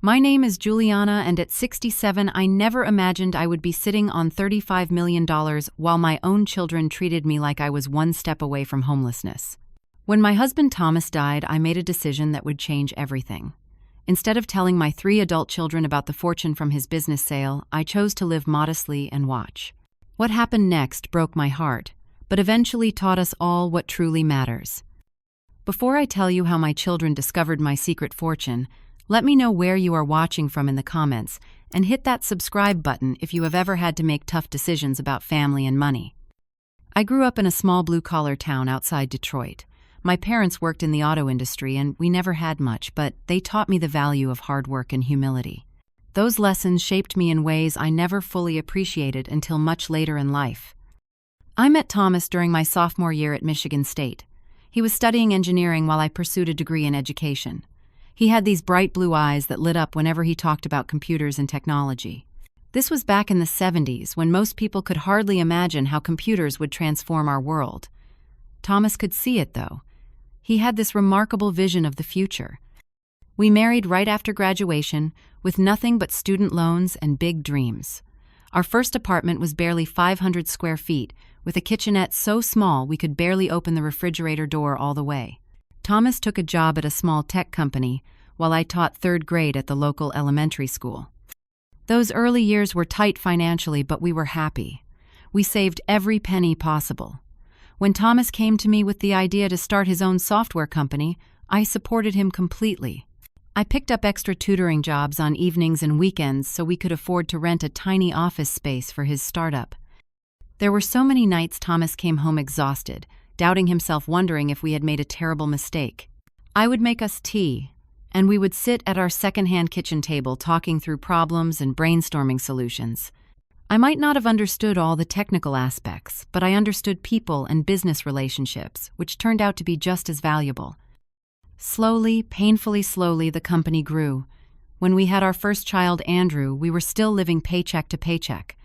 My name is Juliana, and at 67, I never imagined I would be sitting on $35 million while my own children treated me like I was one step away from homelessness. When my husband Thomas died, I made a decision that would change everything. Instead of telling my 3 adult children about the fortune from his business sale, I chose to live modestly and watch. What happened next broke my heart, but eventually taught us all what truly matters. Before I tell you how my children discovered my secret fortune, let me know where you are watching from in the comments, and hit that subscribe button if you have ever had to make tough decisions about family and money. I grew up in a small blue-collar town outside Detroit. My parents worked in the auto industry, and we never had much, but they taught me the value of hard work and humility. Those lessons shaped me in ways I never fully appreciated until much later in life. I met Thomas during my sophomore year at Michigan State. He was studying engineering while I pursued a degree in education. He had these bright blue eyes that lit up whenever he talked about computers and technology. This was back in the 70s, when most people could hardly imagine how computers would transform our world. Thomas could see it, though. He had this remarkable vision of the future. We married right after graduation, with nothing but student loans and big dreams. Our first apartment was barely 500 square feet, with a kitchenette so small we could barely open the refrigerator door all the way. Thomas took a job at a small tech company, while I taught 3rd grade at the local elementary school. Those early years were tight financially, but we were happy. We saved every penny possible. When Thomas came to me with the idea to start his own software company, I supported him completely. I picked up extra tutoring jobs on evenings and weekends so we could afford to rent a tiny office space for his startup. There were so many nights Thomas came home exhausted, doubting himself, wondering if we had made a terrible mistake. I would make us tea, and we would sit at our secondhand kitchen table talking through problems and brainstorming solutions. I might not have understood all the technical aspects, but I understood people and business relationships, which turned out to be just as valuable. Slowly, painfully slowly, the company grew. When we had our first child, Andrew, we were still living paycheck to paycheck.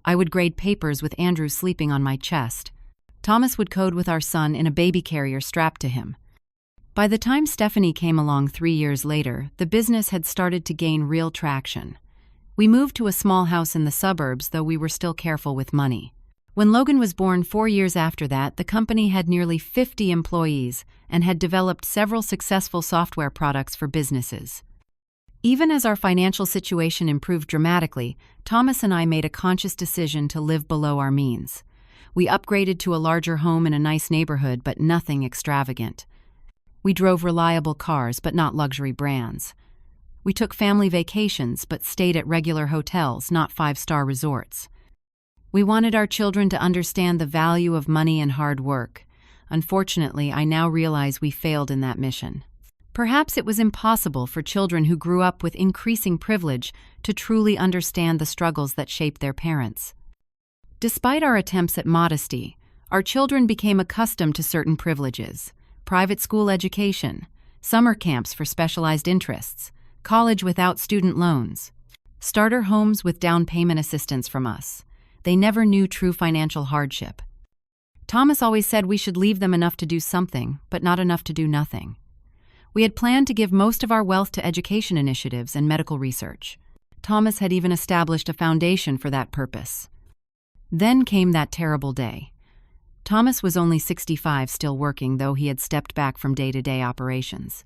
I would grade papers with Andrew sleeping on my chest. Thomas would code with our son in a baby carrier strapped to him. By the time Stephanie came along 3 years later, the business had started to gain real traction. We moved to a small house in the suburbs, though we were still careful with money. When Logan was born 4 years after that, the company had nearly 50 employees and had developed several successful software products for businesses. Even as our financial situation improved dramatically, Thomas and I made a conscious decision to live below our means. We upgraded to a larger home in a nice neighborhood, but nothing extravagant. We drove reliable cars, but not luxury brands. We took family vacations, but stayed at regular hotels, not 5-star resorts. We wanted our children to understand the value of money and hard work. Unfortunately, I now realize we failed in that mission. Perhaps it was impossible for children who grew up with increasing privilege to truly understand the struggles that shaped their parents. Despite our attempts at modesty, our children became accustomed to certain privileges: private school education, summer camps for specialized interests, college without student loans, starter homes with down payment assistance from us. They never knew true financial hardship. Thomas always said we should leave them enough to do something, but not enough to do nothing. We had planned to give most of our wealth to education initiatives and medical research. Thomas had even established a foundation for that purpose. Then came that terrible day. Thomas was only 65, still working, though he had stepped back from day-to-day operations.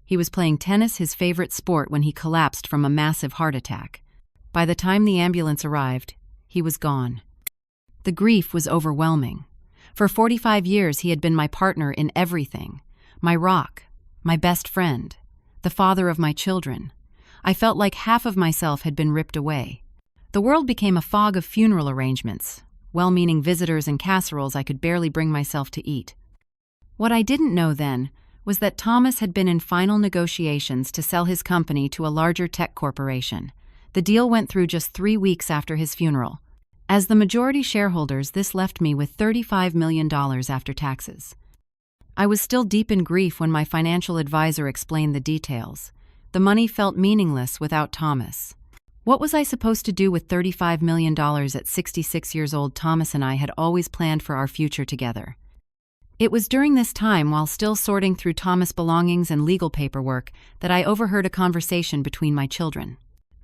He was playing tennis, his favorite sport, when he collapsed from a massive heart attack. By the time the ambulance arrived, he was gone. The grief was overwhelming. For 45 years, he had been my partner in everything, my rock, my best friend, the father of my children. I felt like half of myself had been ripped away. The world became a fog of funeral arrangements, well-meaning visitors and casseroles I could barely bring myself to eat. What I didn't know then was that Thomas had been in final negotiations to sell his company to a larger tech corporation. The deal went through just 3 weeks after his funeral. As the majority shareholders, this left me with $35 million after taxes. I was still deep in grief when my financial advisor explained the details. The money felt meaningless without Thomas. What was I supposed to do with $35 million at 66 years old? Thomas and I had always planned for our future together. It was during this time, while still sorting through Thomas' belongings and legal paperwork, that I overheard a conversation between my children.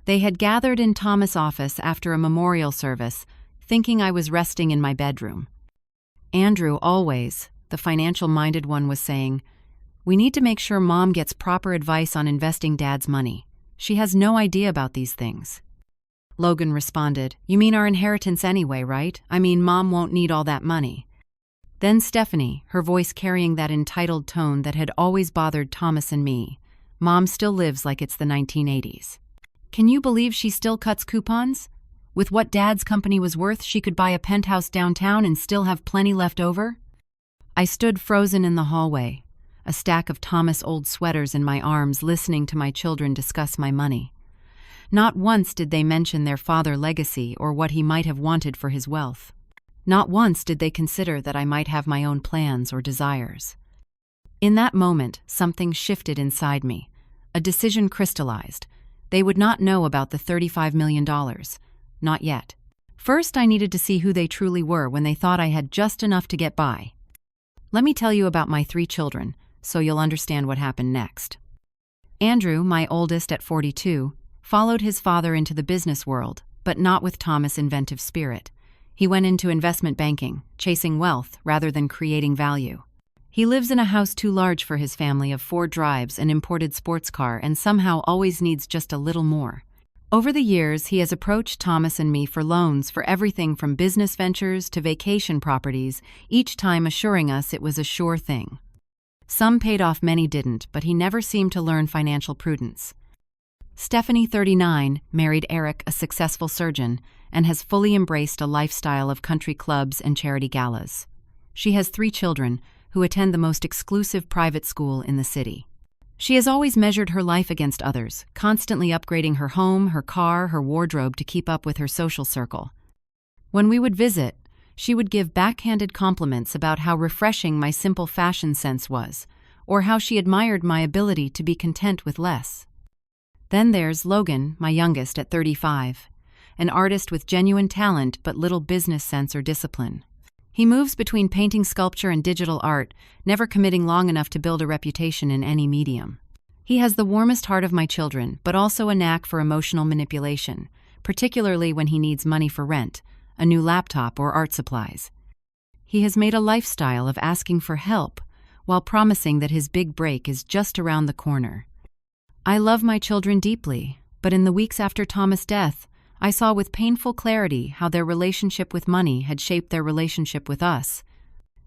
They had gathered in Thomas' office after a memorial service, thinking I was resting in my bedroom. Andrew, always, the financial-minded one, was saying, "We need to make sure Mom gets proper advice on investing Dad's money. She has no idea about these things." Logan responded, "You mean our inheritance anyway, right? I mean, Mom won't need all that money." Then Stephanie, her voice carrying that entitled tone that had always bothered Thomas and me. "Mom still lives like it's the 1980s. Can you believe she still cuts coupons? With what Dad's company was worth, she could buy a penthouse downtown and still have plenty left over?" I stood frozen in the hallway, a stack of Thomas' old sweaters in my arms, listening to my children discuss my money. Not once did they mention their father's legacy or what he might have wanted for his wealth. Not once did they consider that I might have my own plans or desires. In that moment, something shifted inside me. A decision crystallized. They would not know about the $35 million. Not yet. First, I needed to see who they truly were when they thought I had just enough to get by. Let me tell you about my 3 children, so you'll understand what happened next. Andrew, my oldest at 42, followed his father into the business world, but not with Thomas' inventive spirit. He went into investment banking, chasing wealth rather than creating value. He lives in a house too large for his family of 4 drives, an imported sports car, and somehow always needs just a little more. Over the years, he has approached Thomas and me for loans for everything from business ventures to vacation properties, each time assuring us it was a sure thing. Some paid off, many didn't, but he never seemed to learn financial prudence. Stephanie, 39, married Eric, a successful surgeon, and has fully embraced a lifestyle of country clubs and charity galas. She has 3 children who attend the most exclusive private school in the city. She has always measured her life against others, constantly upgrading her home, her car, her wardrobe to keep up with her social circle. When we would visit, she would give backhanded compliments about how refreshing my simple fashion sense was, or how she admired my ability to be content with less. Then there's Logan, my youngest at 35, an artist with genuine talent but little business sense or discipline. He moves between painting, sculpture, and digital art, never committing long enough to build a reputation in any medium. He has the warmest heart of my children, but also a knack for emotional manipulation, particularly when he needs money for rent, a new laptop, or art supplies. He has made a lifestyle of asking for help, while promising that his big break is just around the corner. I love my children deeply, but in the weeks after Thomas' death, I saw with painful clarity how their relationship with money had shaped their relationship with us.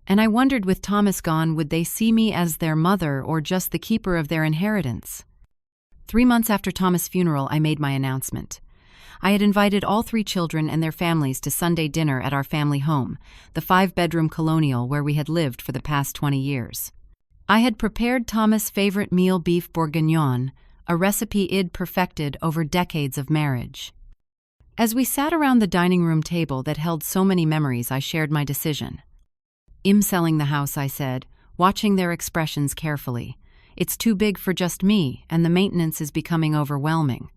And I wondered, with Thomas gone, would they see me as their mother or just the keeper of their inheritance? 3 months after Thomas' funeral, I made my announcement. I had invited all 3 children and their families to Sunday dinner at our family home, the 5-bedroom colonial where we had lived for the past 20 years. I had prepared Thomas' favorite meal, beef bourguignon, a recipe he'd perfected over decades of marriage. As we sat around the dining room table that held so many memories, I shared my decision. "I'm selling the house," I said, watching their expressions carefully. "It's too big for just me, and the maintenance is becoming overwhelming."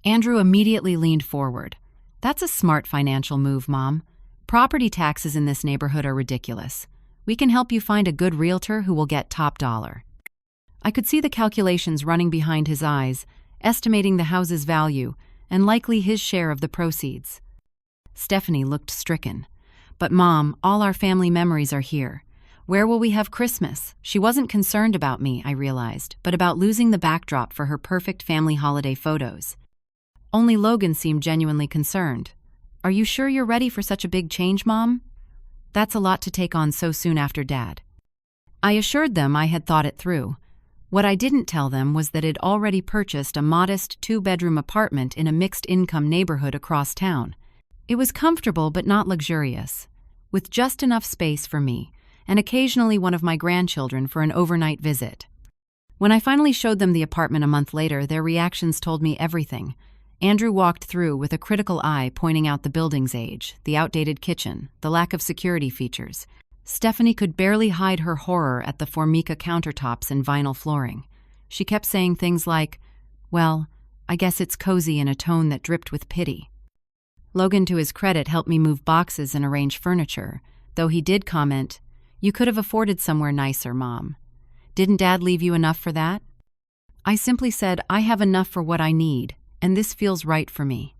Andrew immediately leaned forward. "That's a smart financial move, Mom. Property taxes in this neighborhood are ridiculous. We can help you find a good realtor who will get top dollar." I could see the calculations running behind his eyes, estimating the house's value, and likely his share of the proceeds. Stephanie looked stricken. "But Mom, all our family memories are here. Where will we have Christmas?" She wasn't concerned about me, I realized, but about losing the backdrop for her perfect family holiday photos. Only Logan seemed genuinely concerned. "Are you sure you're ready for such a big change, Mom? That's a lot to take on so soon after Dad." I assured them I had thought it through. What I didn't tell them was that I'd already purchased a modest 2-bedroom apartment in a mixed-income neighborhood across town. It was comfortable but not luxurious, with just enough space for me, and occasionally one of my grandchildren for an overnight visit. When I finally showed them the apartment a month later, their reactions told me everything. Andrew walked through with a critical eye, pointing out the building's age, the outdated kitchen, the lack of security features. Stephanie could barely hide her horror at the Formica countertops and vinyl flooring. She kept saying things like, "Well, I guess it's cozy," in a tone that dripped with pity. Logan, to his credit, helped me move boxes and arrange furniture, though he did comment, You could have afforded somewhere nicer, Mom. Didn't Dad leave you enough for that? I simply said, I have enough for what I need, and this feels right for me.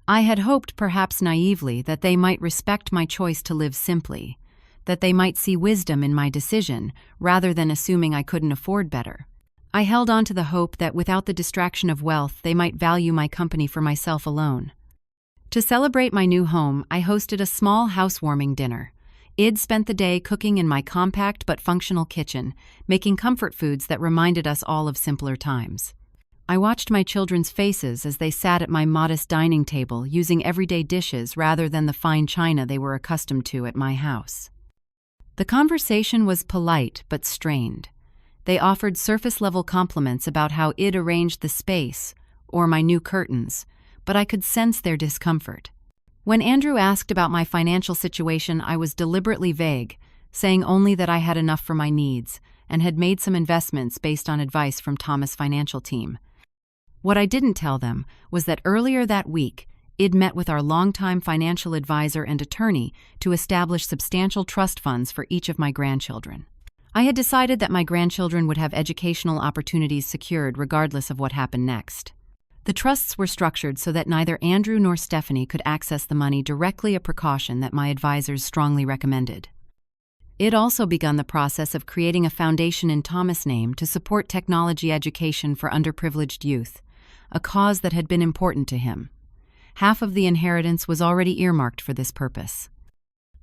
I had hoped, perhaps naively, that they might respect my choice to live simply, that they might see wisdom in my decision, rather than assuming I couldn't afford better. I held on to the hope that without the distraction of wealth, they might value my company for myself alone. To celebrate my new home, I hosted a small housewarming dinner. Id spent the day cooking in my compact but functional kitchen, making comfort foods that reminded us all of simpler times. I watched my children's faces as they sat at my modest dining table, using everyday dishes rather than the fine china they were accustomed to at my house. The conversation was polite but strained. They offered surface-level compliments about how Id arranged the space, or my new curtains, but I could sense their discomfort. When Andrew asked about my financial situation, I was deliberately vague, saying only that I had enough for my needs and had made some investments based on advice from Thomas' financial team. What I didn't tell them was that earlier that week, Id met with our longtime financial advisor and attorney to establish substantial trust funds for each of my grandchildren. I had decided that my grandchildren would have educational opportunities secured regardless of what happened next. The trusts were structured so that neither Andrew nor Stephanie could access the money directly, a precaution that my advisors strongly recommended. Id also begun the process of creating a foundation in Thomas' name to support technology education for underprivileged youth, a cause that had been important to him. Half of the inheritance was already earmarked for this purpose.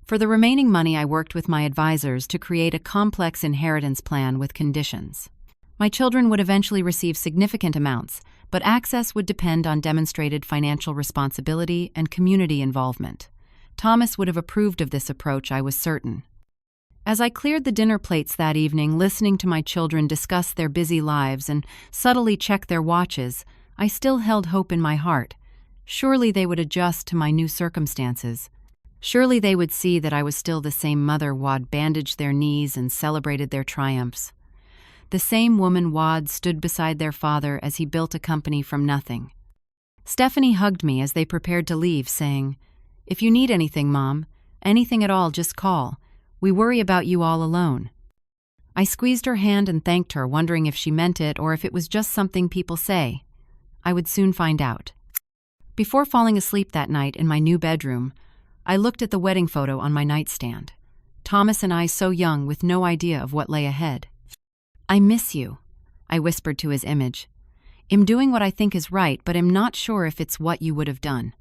For the remaining money, I worked with my advisors to create a complex inheritance plan with conditions. My children would eventually receive significant amounts, but access would depend on demonstrated financial responsibility and community involvement. Thomas would have approved of this approach, I was certain. As I cleared the dinner plates that evening, listening to my children discuss their busy lives and subtly check their watches, I still held hope in my heart. Surely they would adjust to my new circumstances. Surely they would see that I was still the same mother Wad bandaged their knees and celebrated their triumphs. The same woman Wad stood beside their father as he built a company from nothing. Stephanie hugged me as they prepared to leave, saying, "If you need anything, Mom, anything at all, just call. We worry about you all alone." I squeezed her hand and thanked her, wondering if she meant it or if it was just something people say. I would soon find out. Before falling asleep that night in my new bedroom, I looked at the wedding photo on my nightstand. Thomas and I so young, with no idea of what lay ahead. "I miss you," I whispered to his image. "I'm doing what I think is right, but I'm not sure if it's what you would have done."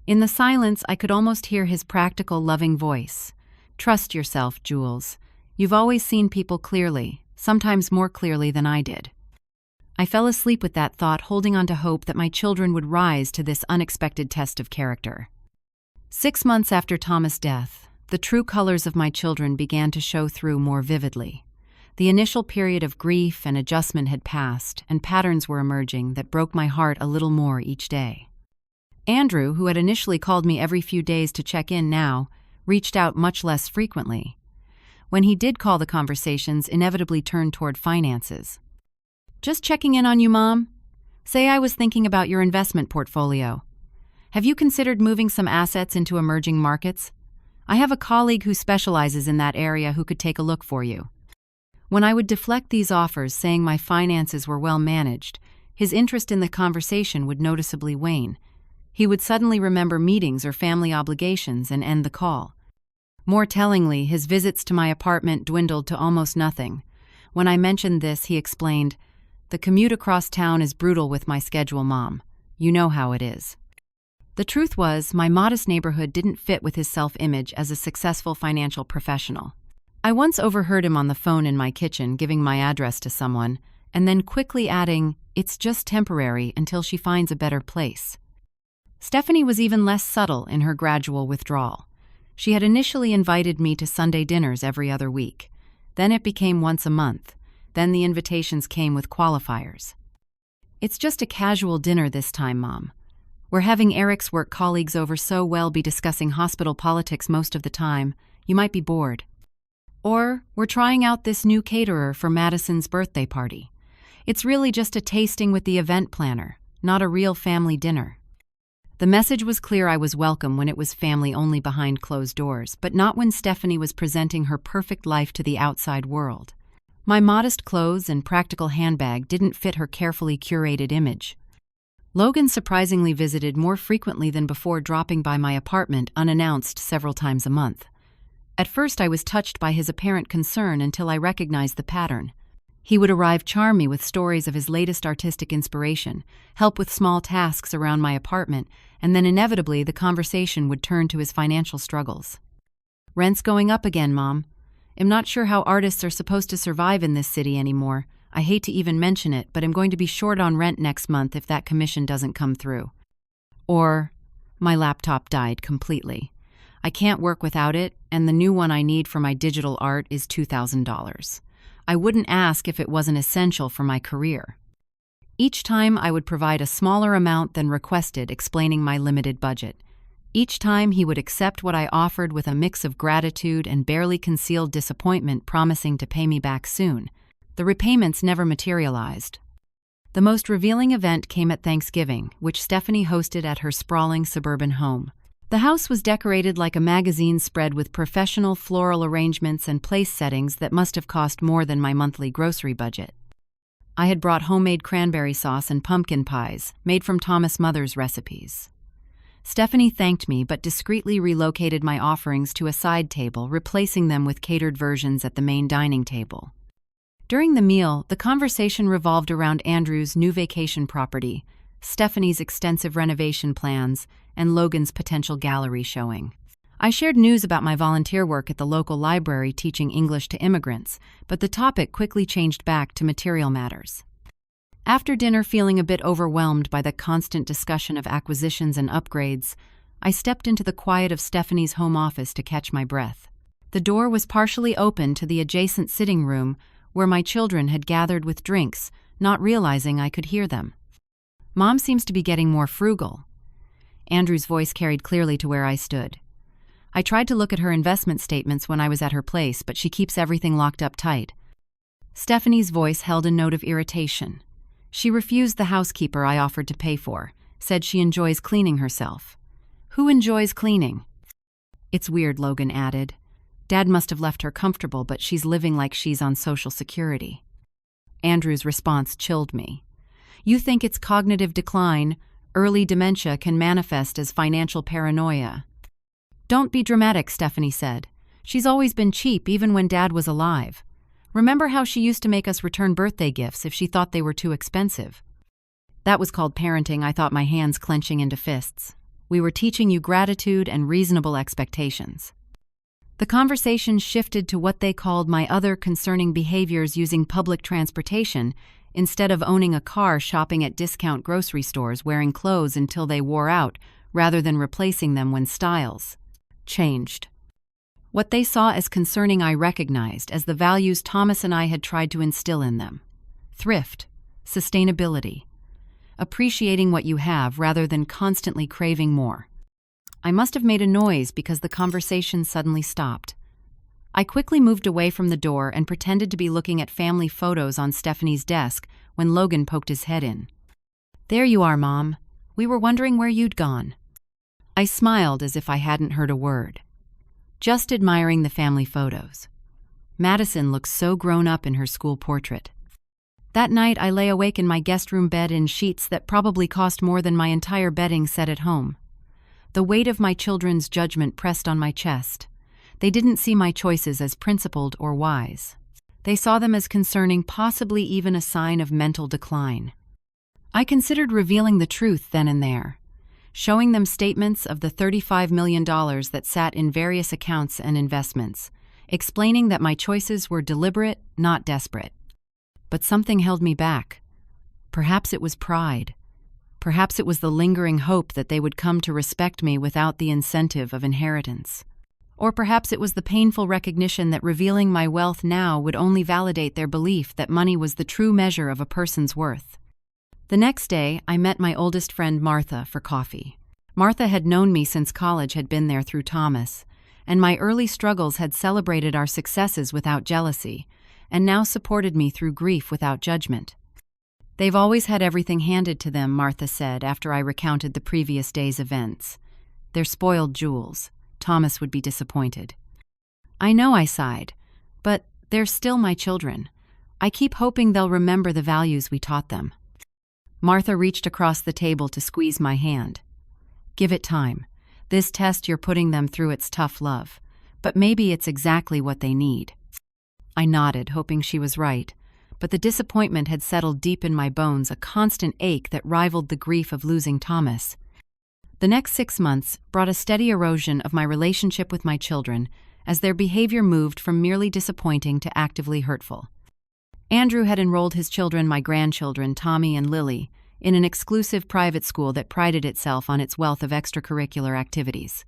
In the silence, I could almost hear his practical, loving voice. "Trust yourself, Jules. You've always seen people clearly, sometimes more clearly than I did." I fell asleep with that thought, holding on to hope that my children would rise to this unexpected test of character. 6 months after Thomas' death, the true colors of my children began to show through more vividly. The initial period of grief and adjustment had passed, and patterns were emerging that broke my heart a little more each day. Andrew, who had initially called me every few days to check in, now reached out much less frequently. When he did call, the conversations inevitably turned toward finances. "Just checking in on you, Mom. Say, I was thinking about your investment portfolio. Have you considered moving some assets into emerging markets? I have a colleague who specializes in that area who could take a look for you." When I would deflect these offers, saying my finances were well managed, his interest in the conversation would noticeably wane. He would suddenly remember meetings or family obligations and end the call. More tellingly, his visits to my apartment dwindled to almost nothing. When I mentioned this, he explained, "The commute across town is brutal with my schedule, Mom. You know how it is." The truth was, my modest neighborhood didn't fit with his self-image as a successful financial professional. I once overheard him on the phone in my kitchen giving my address to someone, and then quickly adding, "It's just temporary until she finds a better place." Stephanie was even less subtle in her gradual withdrawal. She had initially invited me to Sunday dinners every other week. Then it became once a month. Then the invitations came with qualifiers. "It's just a casual dinner this time, Mom. We're having Eric's work colleagues over, so we'll be discussing hospital politics most of the time. You might be bored." Or, "We're trying out this new caterer for Madison's birthday party. It's really just a tasting with the event planner, not a real family dinner." The message was clear: I was welcome when it was family only behind closed doors, but not when Stephanie was presenting her perfect life to the outside world. My modest clothes and practical handbag didn't fit her carefully curated image. Logan surprisingly visited more frequently than before, dropping by my apartment unannounced several times a month. At first I was touched by his apparent concern until I recognized the pattern. He would arrive, charm me with stories of his latest artistic inspiration, help with small tasks around my apartment, and then inevitably the conversation would turn to his financial struggles. "Rent's going up again, Mom. I'm not sure how artists are supposed to survive in this city anymore. I hate to even mention it, but I'm going to be short on rent next month if that commission doesn't come through." Or, "My laptop died completely. I can't work without it, and the new one I need for my digital art is $2,000. I wouldn't ask if it wasn't essential for my career." Each time I would provide a smaller amount than requested, explaining my limited budget. Each time he would accept what I offered with a mix of gratitude and barely concealed disappointment, promising to pay me back soon. The repayments never materialized. The most revealing event came at Thanksgiving, which Stephanie hosted at her sprawling suburban home. The house was decorated like a magazine spread with professional floral arrangements and place settings that must have cost more than my monthly grocery budget. I had brought homemade cranberry sauce and pumpkin pies, made from Thomas' mother's recipes. Stephanie thanked me but discreetly relocated my offerings to a side table, replacing them with catered versions at the main dining table. During the meal, the conversation revolved around Andrew's new vacation property, Stephanie's extensive renovation plans, and Logan's potential gallery showing. I shared news about my volunteer work at the local library teaching English to immigrants, but the topic quickly changed back to material matters. After dinner, feeling a bit overwhelmed by the constant discussion of acquisitions and upgrades, I stepped into the quiet of Stephanie's home office to catch my breath. The door was partially open to the adjacent sitting room, where my children had gathered with drinks, not realizing I could hear them. "Mom seems to be getting more frugal." Andrew's voice carried clearly to where I stood. "I tried to look at her investment statements when I was at her place, but she keeps everything locked up tight." Stephanie's voice held a note of irritation. "She refused the housekeeper I offered to pay for, said she enjoys cleaning herself." "Who enjoys cleaning?" "It's weird," Logan added. "Dad must have left her comfortable, but she's living like she's on Social Security." Andrew's response chilled me. "You think it's cognitive decline? Early dementia can manifest as financial paranoia." "Don't be dramatic," Stephanie said. "She's always been cheap, even when Dad was alive. Remember how she used to make us return birthday gifts if she thought they were too expensive?" "That was called parenting," I thought, my hands clenching into fists. "We were teaching you gratitude and reasonable expectations." The conversation shifted to what they called my other concerning behaviors: using public transportation instead of owning a car, shopping at discount grocery stores, wearing clothes until they wore out rather than replacing them when styles changed. What they saw as concerning I recognized as the values Thomas and I had tried to instill in them: thrift, sustainability, appreciating what you have rather than constantly craving more. I must have made a noise because the conversation suddenly stopped. I quickly moved away from the door and pretended to be looking at family photos on Stephanie's desk when Logan poked his head in. "There you are, Mom. We were wondering where you'd gone." I smiled as if I hadn't heard a word. Just admiring the family photos. Madison looks so grown up in her school portrait. That night I lay awake in my guest room bed in sheets that probably cost more than my entire bedding set at home. The weight of my children's judgment pressed on my chest. They didn't see my choices as principled or wise. They saw them as concerning, possibly even a sign of mental decline. I considered revealing the truth then and there, showing them statements of the $35 million that sat in various accounts and investments, explaining that my choices were deliberate, not desperate. But something held me back. Perhaps it was pride. Perhaps it was the lingering hope that they would come to respect me without the incentive of inheritance. Or perhaps it was the painful recognition that revealing my wealth now would only validate their belief that money was the true measure of a person's worth. The next day, I met my oldest friend Martha for coffee. Martha had known me since college, had been there through Thomas, and my early struggles had celebrated our successes without jealousy, and now supported me through grief without judgment. "They've always had everything handed to them," Martha said after I recounted the previous day's events. "They're spoiled jewels. Thomas would be disappointed." "I know," I sighed, "but they're still my children. I keep hoping they'll remember the values we taught them." Martha reached across the table to squeeze my hand. "Give it time. This test you're putting them through, it's tough love. But maybe it's exactly what they need." I nodded, hoping she was right, but the disappointment had settled deep in my bones, a constant ache that rivaled the grief of losing Thomas. The next 6 months brought a steady erosion of my relationship with my children as their behavior moved from merely disappointing to actively hurtful. Andrew had enrolled his children, my grandchildren, Tommy and Lily, in an exclusive private school that prided itself on its wealth of extracurricular activities.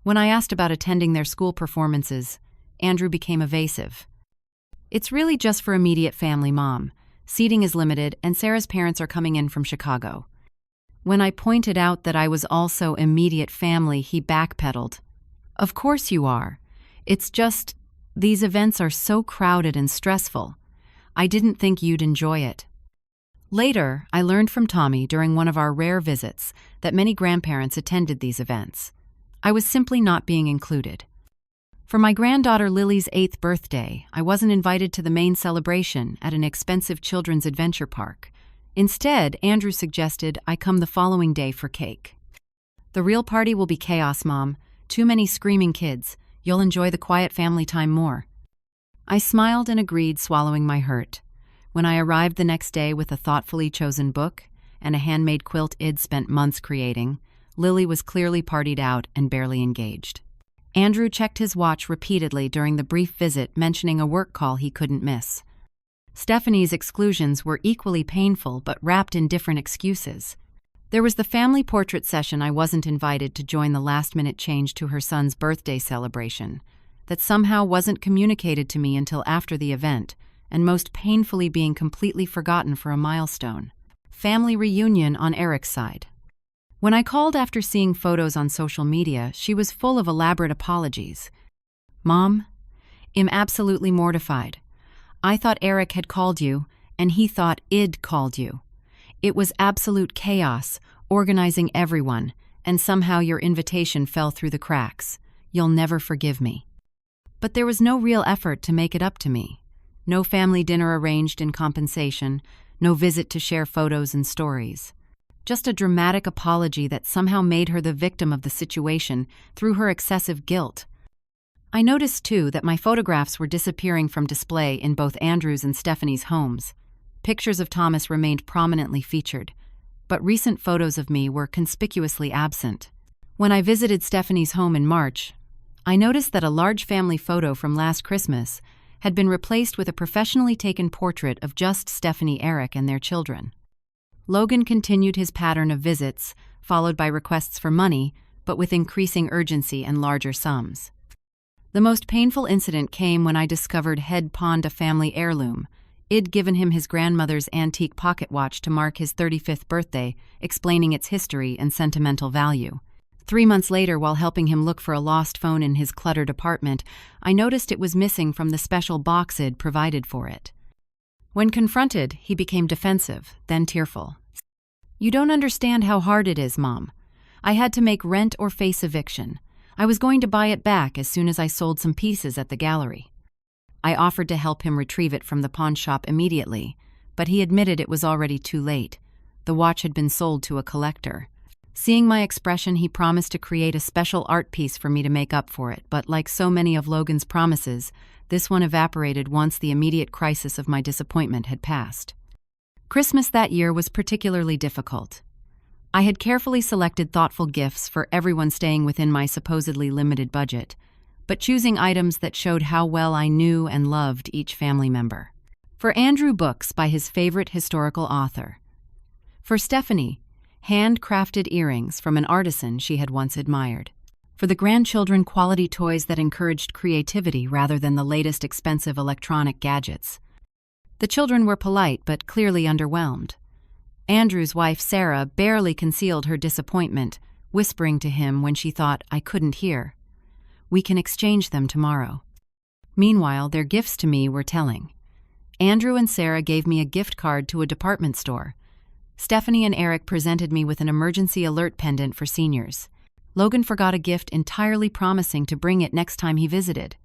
When I asked about attending their school performances, Andrew became evasive. "It's really just for immediate family, Mom. Seating is limited, and Sarah's parents are coming in from Chicago." When I pointed out that I was also immediate family, he backpedaled. "Of course you are. It's just, these events are so crowded and stressful. I didn't think you'd enjoy it." Later, I learned from Tommy during one of our rare visits that many grandparents attended these events. I was simply not being included. For my granddaughter Lily's 8th birthday, I wasn't invited to the main celebration at an expensive children's adventure park. Instead, Andrew suggested I come the following day for cake. "The real party will be chaos, Mom. Too many screaming kids. You'll enjoy the quiet family time more." I smiled and agreed, swallowing my hurt. When I arrived the next day with a thoughtfully chosen book and a handmade quilt I'd spent months creating, Lily was clearly partied out and barely engaged. Andrew checked his watch repeatedly during the brief visit, mentioning a work call he couldn't miss. Stephanie's exclusions were equally painful but wrapped in different excuses. There was the family portrait session I wasn't invited to join, the last-minute change to her son's birthday celebration that somehow wasn't communicated to me until after the event, and most painfully being completely forgotten for a milestone. Family reunion on Eric's side. When I called after seeing photos on social media, she was full of elaborate apologies. "Mom, I'm absolutely mortified. I thought Eric had called you, and he thought I'd called you. It was absolute chaos, organizing everyone, and somehow your invitation fell through the cracks. You'll never forgive me." But there was no real effort to make it up to me. No family dinner arranged in compensation, no visit to share photos and stories. Just a dramatic apology that somehow made her the victim of the situation through her excessive guilt. I noticed, too, that my photographs were disappearing from display in both Andrew's and Stephanie's homes. Pictures of Thomas remained prominently featured, but recent photos of me were conspicuously absent. When I visited Stephanie's home in March, I noticed that a large family photo from last Christmas had been replaced with a professionally taken portrait of just Stephanie, Eric, and their children. Logan continued his pattern of visits, followed by requests for money, but with increasing urgency and larger sums. The most painful incident came when I discovered Head pawned a family heirloom. I'd given him his grandmother's antique pocket watch to mark his 35th birthday, explaining its history and sentimental value. 3 months later, while helping him look for a lost phone in his cluttered apartment, I noticed it was missing from the special box I'd provided for it. When confronted, he became defensive, then tearful. "You don't understand how hard it is, Mom. I had to make rent or face eviction. I was going to buy it back as soon as I sold some pieces at the gallery." I offered to help him retrieve it from the pawn shop immediately, but he admitted it was already too late. The watch had been sold to a collector. Seeing my expression, he promised to create a special art piece for me to make up for it, but like so many of Logan's promises, this one evaporated once the immediate crisis of my disappointment had passed. Christmas that year was particularly difficult. I had carefully selected thoughtful gifts for everyone staying within my supposedly limited budget, but choosing items that showed how well I knew and loved each family member. For Andrew, books by his favorite historical author. For Stephanie, handcrafted earrings from an artisan she had once admired. For the grandchildren, quality toys that encouraged creativity rather than the latest expensive electronic gadgets. The children were polite but clearly underwhelmed. Andrew's wife, Sarah, barely concealed her disappointment, whispering to him when she thought I couldn't hear, "We can exchange them tomorrow." Meanwhile, their gifts to me were telling. Andrew and Sarah gave me a gift card to a department store. Stephanie and Eric presented me with an emergency alert pendant for seniors. Logan forgot a gift entirely promising to bring it next time he visited.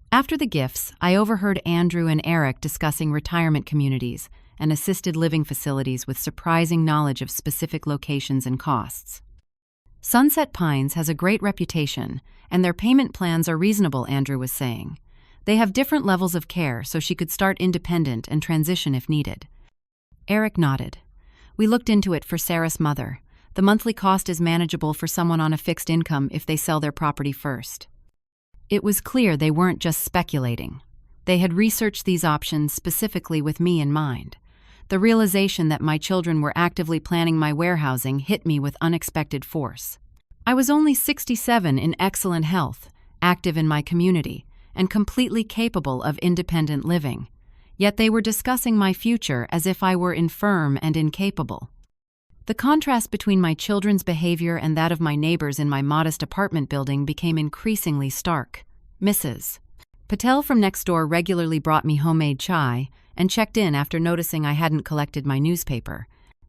After the gifts, I overheard Andrew and Eric discussing retirement communities and assisted living facilities with surprising knowledge of specific locations and costs. Sunset Pines has a great reputation, and their payment plans are reasonable, Andrew was saying. They have different levels of care, so she could start independent and transition if needed. Eric nodded. We looked into it for Sarah's mother. The monthly cost is manageable for someone on a fixed income if they sell their property first. It was clear they weren't just speculating. They had researched these options specifically with me in mind. The realization that my children were actively planning my warehousing hit me with unexpected force. I was only 67 in excellent health, active in my community, and completely capable of independent living. Yet they were discussing my future as if I were infirm and incapable. The contrast between my children's behavior and that of my neighbors in my modest apartment building became increasingly stark. Mrs. Patel from next door regularly brought me homemade chai and checked in after noticing I hadn't collected my newspaper.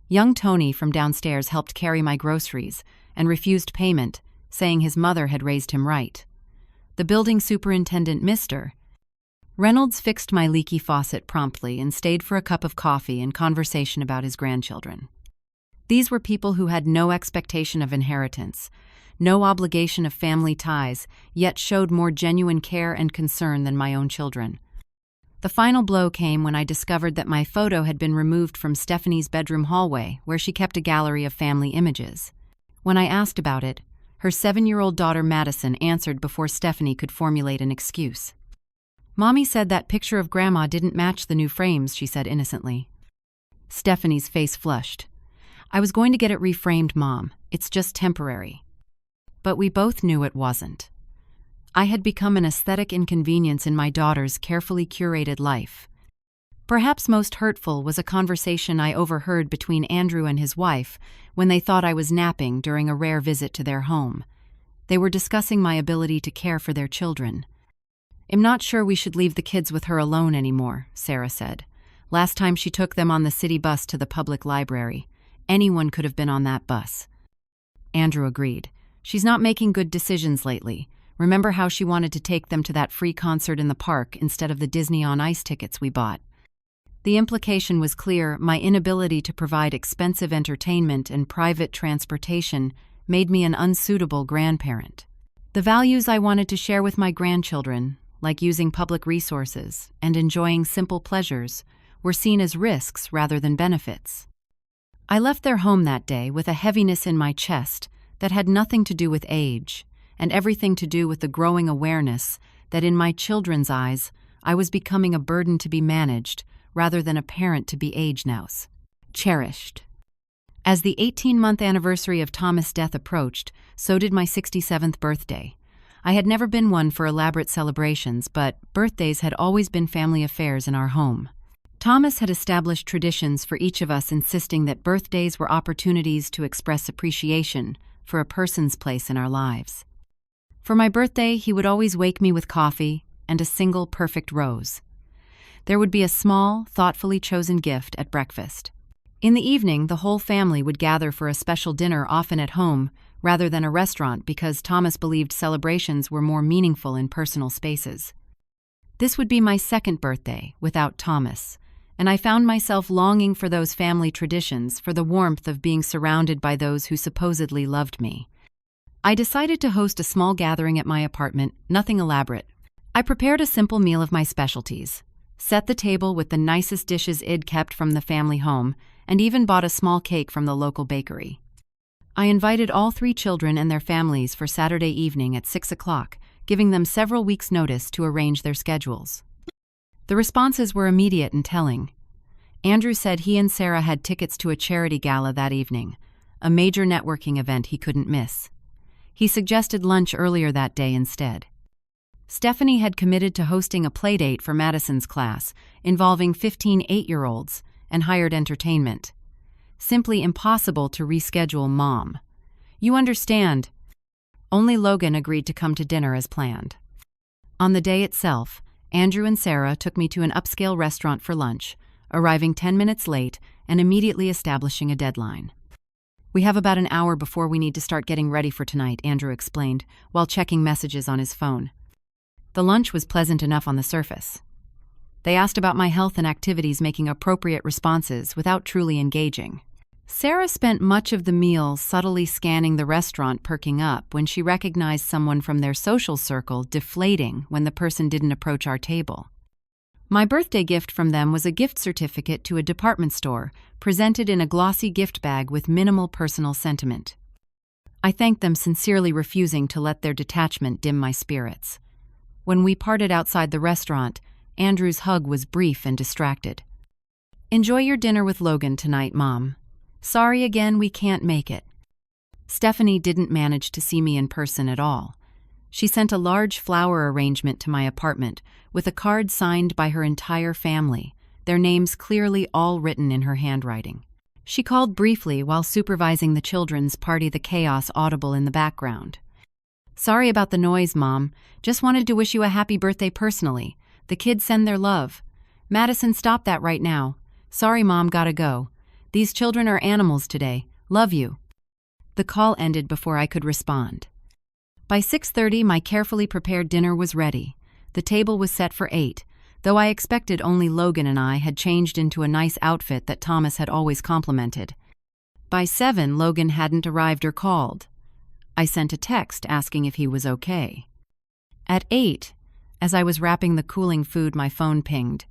Young Tony from downstairs helped carry my groceries and refused payment, saying his mother had raised him right. The building superintendent, Mr. Reynolds, fixed my leaky faucet promptly and stayed for a cup of coffee and conversation about his grandchildren. These were people who had no expectation of inheritance, no obligation of family ties, yet showed more genuine care and concern than my own children. The final blow came when I discovered that my photo had been removed from Stephanie's bedroom hallway, where she kept a gallery of family images. When I asked about it, her 7-year-old daughter Madison answered before Stephanie could formulate an excuse. "Mommy said that picture of Grandma didn't match the new frames," she said innocently. Stephanie's face flushed. "I was going to get it reframed, Mom. It's just temporary." But we both knew it wasn't. I had become an aesthetic inconvenience in my daughter's carefully curated life. Perhaps most hurtful was a conversation I overheard between Andrew and his wife when they thought I was napping during a rare visit to their home. They were discussing my ability to care for their children. "I'm not sure we should leave the kids with her alone anymore," Sarah said. "Last time she took them on the city bus to the public library. Anyone could have been on that bus." Andrew agreed. "She's not making good decisions lately. Remember how she wanted to take them to that free concert in the park instead of the Disney on Ice tickets we bought?" The implication was clear. My inability to provide expensive entertainment and private transportation made me an unsuitable grandparent. The values I wanted to share with my grandchildren, like using public resources and enjoying simple pleasures, were seen as risks rather than benefits. I left their home that day with a heaviness in my chest that had nothing to do with age and everything to do with the growing awareness that in my children's eyes I was becoming a burden to be managed rather than a parent to be cherished. As the 18-month anniversary of Thomas' death approached, so did my 67th birthday. I had never been one for elaborate celebrations, but birthdays had always been family affairs in our home. Thomas had established traditions for each of us, insisting that birthdays were opportunities to express appreciation for a person's place in our lives. For my birthday, he would always wake me with coffee and a single perfect rose. There would be a small, thoughtfully chosen gift at breakfast. In the evening, the whole family would gather for a special dinner, often at home, rather than a restaurant, because Thomas believed celebrations were more meaningful in personal spaces. This would be my second birthday without Thomas, and I found myself longing for those family traditions, for the warmth of being surrounded by those who supposedly loved me. I decided to host a small gathering at my apartment, nothing elaborate. I prepared a simple meal of my specialties, set the table with the nicest dishes I'd kept from the family home, and even bought a small cake from the local bakery. I invited all 3 children and their families for Saturday evening at 6 o'clock, giving them several weeks' notice to arrange their schedules. The responses were immediate and telling. Andrew said he and Sarah had tickets to a charity gala that evening, a major networking event he couldn't miss. He suggested lunch earlier that day instead. Stephanie had committed to hosting a playdate for Madison's class, involving 15 8-year-olds, and hired entertainment. Simply impossible to reschedule, Mom. You understand. Only Logan agreed to come to dinner as planned. On the day itself, Andrew and Sarah took me to an upscale restaurant for lunch, arriving 10 minutes late and immediately establishing a deadline. "We have about an hour before we need to start getting ready for tonight," Andrew explained, while checking messages on his phone. The lunch was pleasant enough on the surface. They asked about my health and activities, making appropriate responses without truly engaging. Sarah spent much of the meal subtly scanning the restaurant, perking up when she recognized someone from their social circle, deflating when the person didn't approach our table. My birthday gift from them was a gift certificate to a department store, presented in a glossy gift bag with minimal personal sentiment. I thanked them, sincerely refusing to let their detachment dim my spirits. When we parted outside the restaurant, Andrew's hug was brief and distracted. "Enjoy your dinner with Logan tonight, Mom. Sorry again we can't make it." Stephanie didn't manage to see me in person at all. She sent a large flower arrangement to my apartment with a card signed by her entire family, their names clearly all written in her handwriting. She called briefly while supervising the children's party, the chaos audible in the background. "Sorry about the noise, Mom. Just wanted to wish you a happy birthday personally. The kids send their love. Madison, stop that right now. Sorry, Mom, gotta go. These children are animals today. Love you." The call ended before I could respond. By 6:30, my carefully prepared dinner was ready. The table was set for 8, though I expected only Logan and I had changed into a nice outfit that Thomas had always complimented. By 7, Logan hadn't arrived or called. I sent a text asking if he was okay. At 8, as I was wrapping the cooling food, my phone pinged.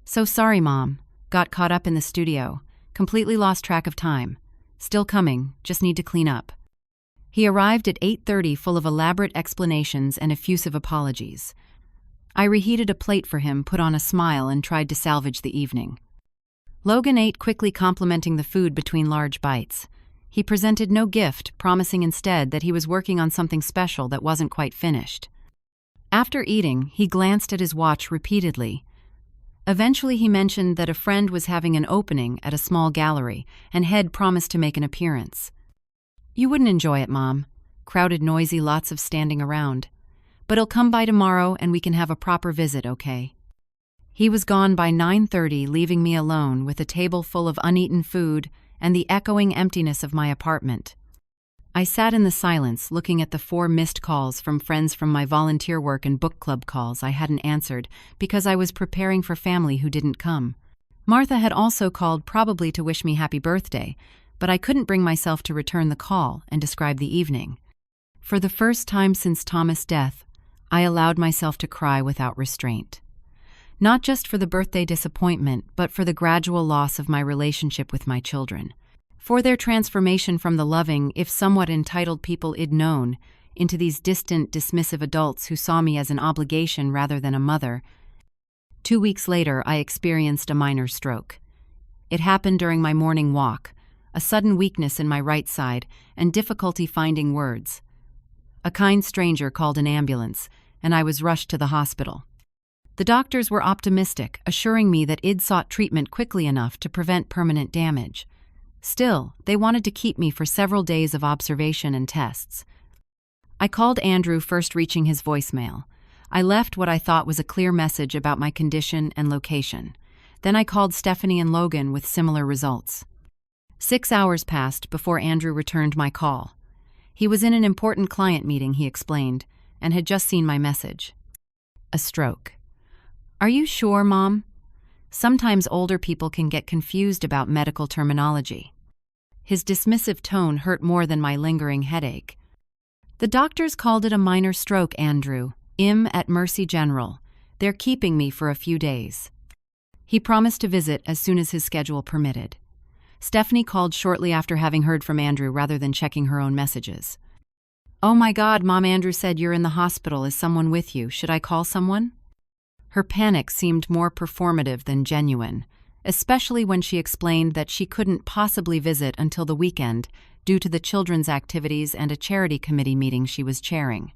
"So sorry, Mom. Got caught up in the studio. Completely lost track of time. Still coming, just need to clean up." He arrived at 8:30, full of elaborate explanations and effusive apologies. I reheated a plate for him, put on a smile, and tried to salvage the evening. Logan ate quickly, complimenting the food between large bites. He presented no gift, promising instead that he was working on something special that wasn't quite finished. After eating, he glanced at his watch repeatedly. Eventually, he mentioned that a friend was having an opening at a small gallery and had promised to make an appearance. "You wouldn't enjoy it, Mom. Crowded, noisy, lots of standing around. But he'll come by tomorrow and we can have a proper visit, okay?" He was gone by 9:30, leaving me alone with a table full of uneaten food and the echoing emptiness of my apartment. I sat in the silence, looking at the 4 missed calls from friends from my volunteer work and book club calls I hadn't answered because I was preparing for family who didn't come. Martha had also called, probably to wish me happy birthday, but I couldn't bring myself to return the call and describe the evening. For the first time since Thomas' death, I allowed myself to cry without restraint. Not just for the birthday disappointment, but for the gradual loss of my relationship with my children. For their transformation from the loving, if somewhat entitled people I'd known, into these distant, dismissive adults who saw me as an obligation rather than a mother. 2 weeks later, I experienced a minor stroke. It happened during my morning walk, a sudden weakness in my right side, and difficulty finding words. A kind stranger called an ambulance, and I was rushed to the hospital. The doctors were optimistic, assuring me that I'd sought treatment quickly enough to prevent permanent damage. Still, they wanted to keep me for several days of observation and tests. I called Andrew, first reaching his voicemail. I left what I thought was a clear message about my condition and location. Then I called Stephanie and Logan with similar results. 6 hours passed before Andrew returned my call. He was in an important client meeting, he explained, and had just seen my message. "A stroke. Are you sure, Mom? Sometimes older people can get confused about medical terminology." His dismissive tone hurt more than my lingering headache. "The doctors called it a minor stroke, Andrew. At Mercy General. They're keeping me for a few days." He promised to visit as soon as his schedule permitted. Stephanie called shortly after having heard from Andrew rather than checking her own messages. "Oh my God, Mom, Andrew said you're in the hospital. Is someone with you? Should I call someone?" Her panic seemed more performative than genuine, especially when she explained that she couldn't possibly visit until the weekend due to the children's activities and a charity committee meeting she was chairing.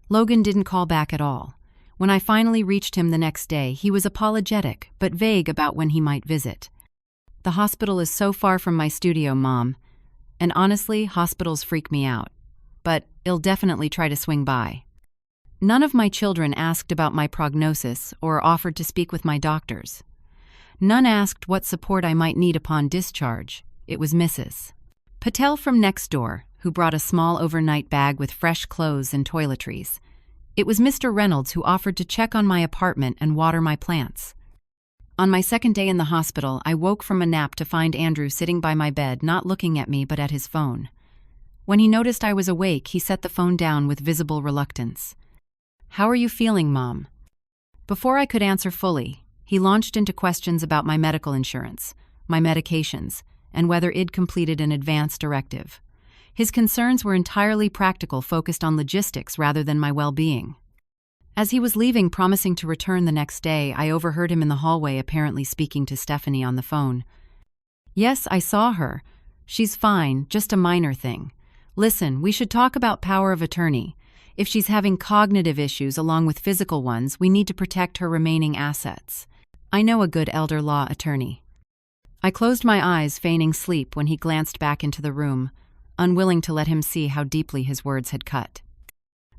Logan didn't call back at all. When I finally reached him the next day, he was apologetic but vague about when he might visit. "The hospital is so far from my studio, Mom, and honestly, hospitals freak me out. But I'll definitely try to swing by." None of my children asked about my prognosis or offered to speak with my doctors. None asked what support I might need upon discharge. It was Mrs. Patel from next door, who brought a small overnight bag with fresh clothes and toiletries. It was Mr. Reynolds who offered to check on my apartment and water my plants. On my second day in the hospital, I woke from a nap to find Andrew sitting by my bed, not looking at me but at his phone. When he noticed I was awake, he set the phone down with visible reluctance. "How are you feeling, Mom?" Before I could answer fully, he launched into questions about my medical insurance, my medications, and whether I'd completed an advance directive. His concerns were entirely practical, focused on logistics rather than my well-being. As he was leaving, promising to return the next day, I overheard him in the hallway, apparently speaking to Stephanie on the phone. "Yes, I saw her. She's fine, just a minor thing. Listen, we should talk about power of attorney. If she's having cognitive issues along with physical ones, we need to protect her remaining assets. I know a good elder law attorney." I closed my eyes, feigning sleep, when he glanced back into the room, unwilling to let him see how deeply his words had cut.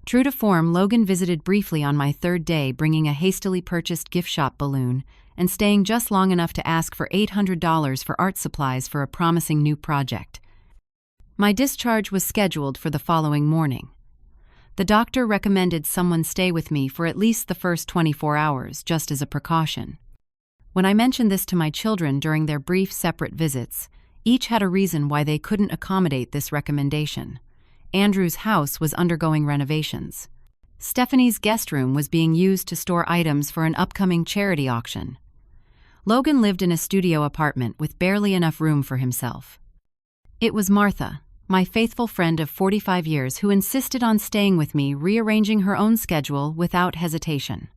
True to form, Logan visited briefly on my third day, bringing a hastily purchased gift shop balloon and staying just long enough to ask for $800 for art supplies for a promising new project. My discharge was scheduled for the following morning. The doctor recommended someone stay with me for at least the first 24 hours, just as a precaution. When I mentioned this to my children during their brief separate visits, each had a reason why they couldn't accommodate this recommendation. Andrew's house was undergoing renovations. Stephanie's guest room was being used to store items for an upcoming charity auction. Logan lived in a studio apartment with barely enough room for himself. It was Martha, my faithful friend of 45 years, who insisted on staying with me, rearranging her own schedule without hesitation.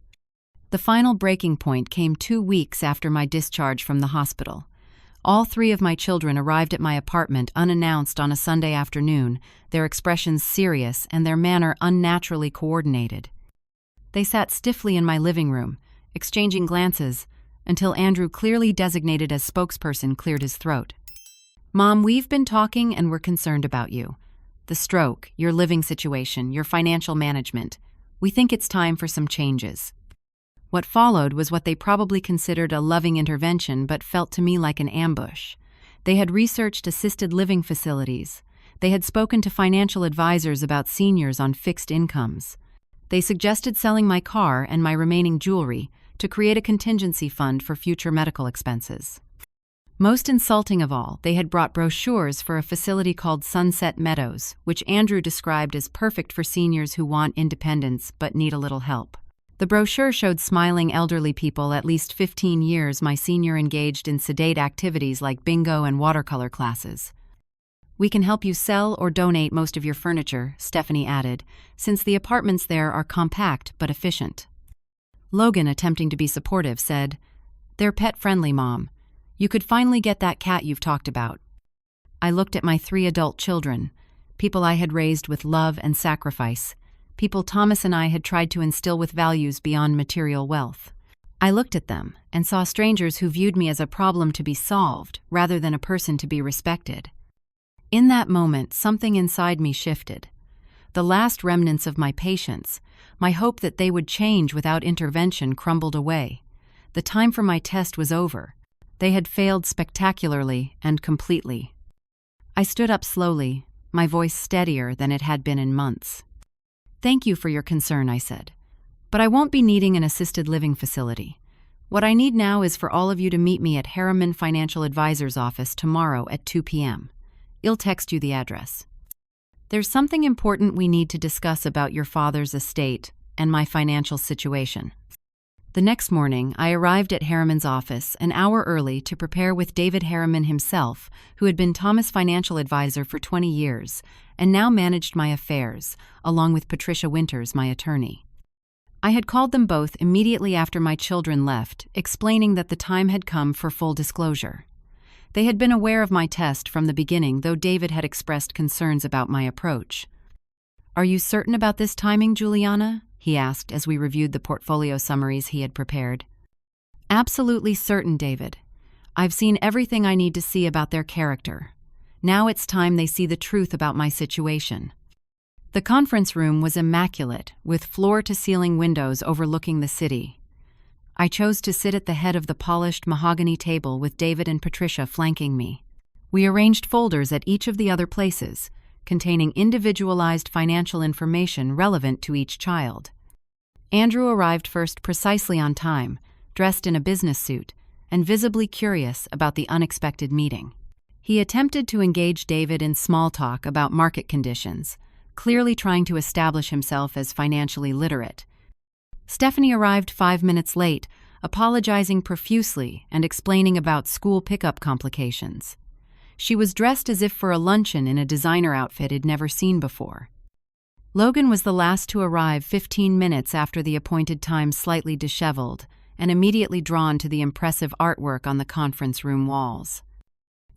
The final breaking point came 2 weeks after my discharge from the hospital. All 3 of my children arrived at my apartment unannounced on a Sunday afternoon, their expressions serious and their manner unnaturally coordinated. They sat stiffly in my living room, exchanging glances, until Andrew, clearly designated as spokesperson, cleared his throat. "Mom, we've been talking and we're concerned about you. The stroke, your living situation, your financial management. We think it's time for some changes." What followed was what they probably considered a loving intervention, but felt to me like an ambush. They had researched assisted living facilities. They had spoken to financial advisors about seniors on fixed incomes. They suggested selling my car and my remaining jewelry to create a contingency fund for future medical expenses. Most insulting of all, they had brought brochures for a facility called Sunset Meadows, which Andrew described as perfect for seniors who want independence but need a little help. The brochure showed smiling elderly people, at least 15 years my senior, engaged in sedate activities like bingo and watercolor classes. "We can help you sell or donate most of your furniture," Stephanie added, "since the apartments there are compact but efficient." Logan, attempting to be supportive, said, "They're pet-friendly, Mom. You could finally get that cat you've talked about." I looked at my 3 adult children, people I had raised with love and sacrifice, people Thomas and I had tried to instill with values beyond material wealth. I looked at them and saw strangers who viewed me as a problem to be solved rather than a person to be respected. In that moment, something inside me shifted. The last remnants of my patience, my hope that they would change without intervention, crumbled away. The time for my test was over. They had failed spectacularly and completely. I stood up slowly, my voice steadier than it had been in months. "Thank you for your concern," I said. "But I won't be needing an assisted living facility. What I need now is for all of you to meet me at Harriman Financial Advisor's office tomorrow at 2 p.m. I'll text you the address. There's something important we need to discuss about your father's estate and my financial situation." The next morning, I arrived at Harriman's office an hour early to prepare with David Harriman himself, who had been Thomas' financial advisor for 20 years and now managed my affairs, along with Patricia Winters, my attorney. I had called them both immediately after my children left, explaining that the time had come for full disclosure. They had been aware of my test from the beginning, though David had expressed concerns about my approach. "Are you certain about this timing, Juliana?" he asked as we reviewed the portfolio summaries he had prepared. "Absolutely certain, David. I've seen everything I need to see about their character. Now it's time they see the truth about my situation." The conference room was immaculate, with floor-to-ceiling windows overlooking the city. I chose to sit at the head of the polished mahogany table with David and Patricia flanking me. We arranged folders at each of the other places, containing individualized financial information relevant to each child. Andrew arrived first precisely on time, dressed in a business suit, and visibly curious about the unexpected meeting. He attempted to engage David in small talk about market conditions, clearly trying to establish himself as financially literate. Stephanie arrived 5 minutes late, apologizing profusely and explaining about school pickup complications. She was dressed as if for a luncheon in a designer outfit he'd never seen before. Logan was the last to arrive 15 minutes after the appointed time, slightly disheveled, and immediately drawn to the impressive artwork on the conference room walls.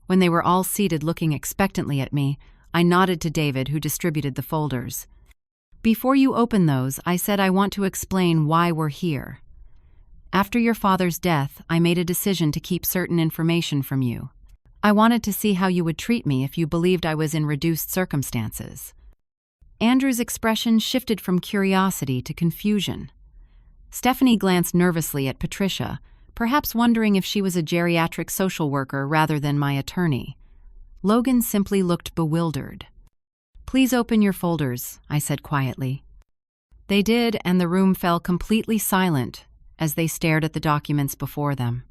When they were all seated looking expectantly at me, I nodded to David, who distributed the folders. "Before you open those, I said I want to explain why we're here. After your father's death, I made a decision to keep certain information from you. I wanted to see how you would treat me if you believed I was in reduced circumstances." Andrew's expression shifted from curiosity to confusion. Stephanie glanced nervously at Patricia, perhaps wondering if she was a geriatric social worker rather than my attorney. Logan simply looked bewildered. "Please open your folders," I said quietly. They did, and the room fell completely silent as they stared at the documents before them.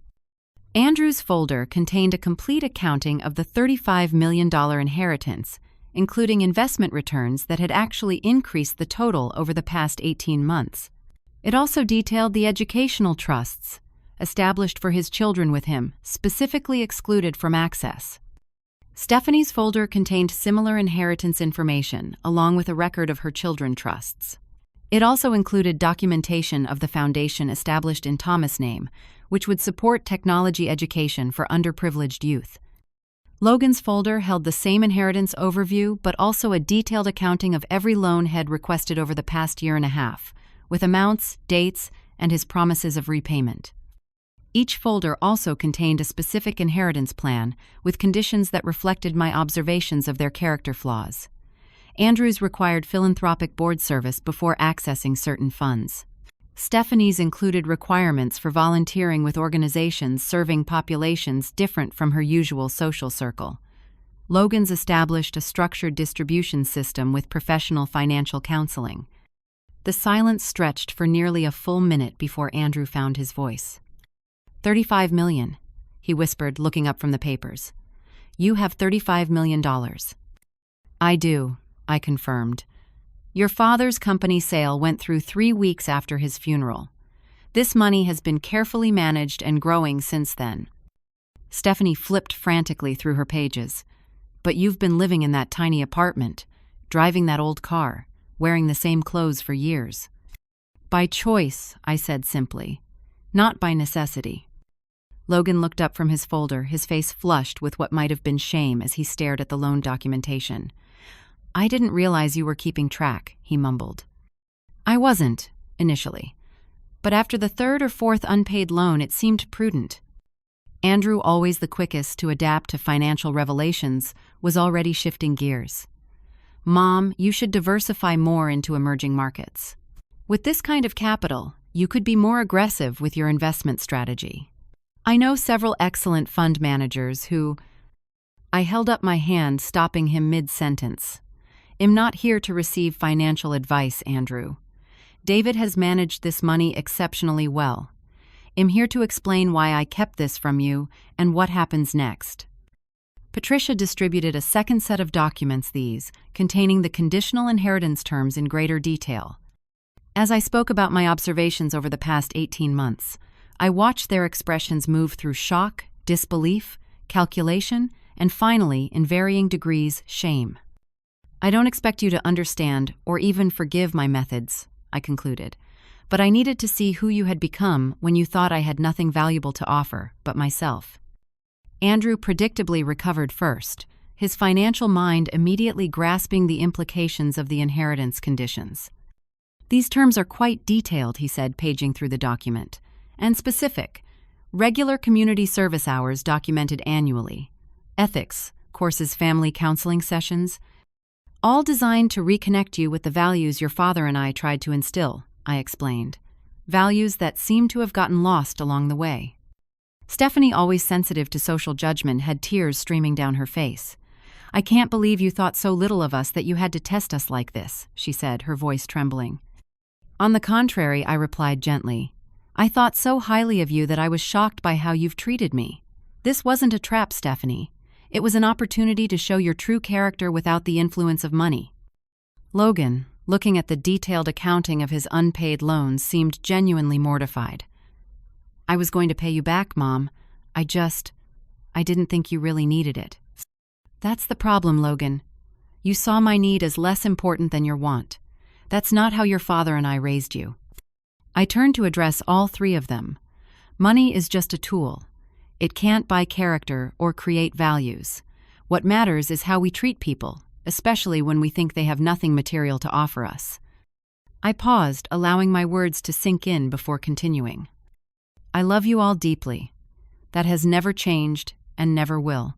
Andrew's folder contained a complete accounting of the $35 million inheritance, including investment returns that had actually increased the total over the past 18 months. It also detailed the educational trusts established for his children with him, specifically excluded from access. Stephanie's folder contained similar inheritance information, along with a record of her children's trusts. It also included documentation of the foundation established in Thomas' name, which would support technology education for underprivileged youth. Logan's folder held the same inheritance overview, but also a detailed accounting of every loan he'd requested over the past year and a half, with amounts, dates, and his promises of repayment. Each folder also contained a specific inheritance plan, with conditions that reflected my observations of their character flaws. Andrew's required philanthropic board service before accessing certain funds. Stephanie's included requirements for volunteering with organizations serving populations different from her usual social circle. Logan's established a structured distribution system with professional financial counseling. The silence stretched for nearly a full minute before Andrew found his voice. $35 million, he whispered, looking up from the papers. "You have $35 million. "I do," I confirmed. "Your father's company sale went through 3 weeks after his funeral. This money has been carefully managed and growing since then." Stephanie flipped frantically through her pages. "But you've been living in that tiny apartment, driving that old car, wearing the same clothes for years." "By choice," I said simply. "Not by necessity." Logan looked up from his folder, his face flushed with what might have been shame as he stared at the loan documentation. "I didn't realize you were keeping track," he mumbled. "I wasn't, initially. But after the 3rd or 4th unpaid loan, it seemed prudent." Andrew, always the quickest to adapt to financial revelations, was already shifting gears. "Mom, you should diversify more into emerging markets. With this kind of capital, you could be more aggressive with your investment strategy. I know several excellent fund managers who—" I held up my hand, stopping him mid-sentence. "I'm not here to receive financial advice, Andrew. David has managed this money exceptionally well. I'm here to explain why I kept this from you and what happens next." Patricia distributed a second set of documents, these containing the conditional inheritance terms in greater detail. As I spoke about my observations over the past 18 months, I watched their expressions move through shock, disbelief, calculation, and finally, in varying degrees, shame. "I don't expect you to understand or even forgive my methods," I concluded, "but I needed to see who you had become when you thought I had nothing valuable to offer but myself." Andrew predictably recovered first, his financial mind immediately grasping the implications of the inheritance conditions. "These terms are quite detailed," he said, paging through the document, "and specific. Regular community service hours documented annually. Ethics, courses, family counseling sessions. All designed to reconnect you with the values your father and I tried to instill, I explained. Values that seem to have gotten lost along the way. Stephanie, always sensitive to social judgment, had tears streaming down her face. I can't believe you thought so little of us that you had to test us like this, she said, her voice trembling. On the contrary, I replied gently. I thought so highly of you that I was shocked by how you've treated me. This wasn't a trap, Stephanie. It was an opportunity to show your true character without the influence of money. Logan, looking at the detailed accounting of his unpaid loans, seemed genuinely mortified. I was going to pay you back, Mom. I didn't think you really needed it. That's the problem, Logan. You saw my need as less important than your want. That's not how your father and I raised you. I turned to address all three of them. Money is just a tool. It can't buy character or create values. What matters is how we treat people, especially when we think they have nothing material to offer us. I paused, allowing my words to sink in before continuing. I love you all deeply. That has never changed and never will,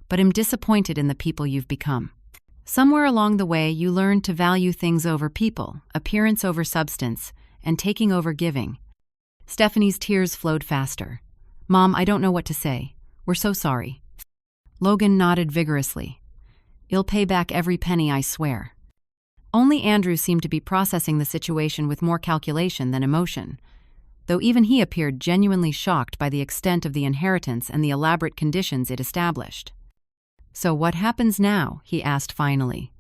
but am disappointed in the people you've become. Somewhere along the way, you learned to value things over people, appearance over substance, and taking over giving. Stephanie's tears flowed faster. Mom, I don't know what to say. We're so sorry. Logan nodded vigorously. You'll pay back every penny, I swear. Only Andrew seemed to be processing the situation with more calculation than emotion, though even he appeared genuinely shocked by the extent of the inheritance and the elaborate conditions it established. So what happens now? He asked finally.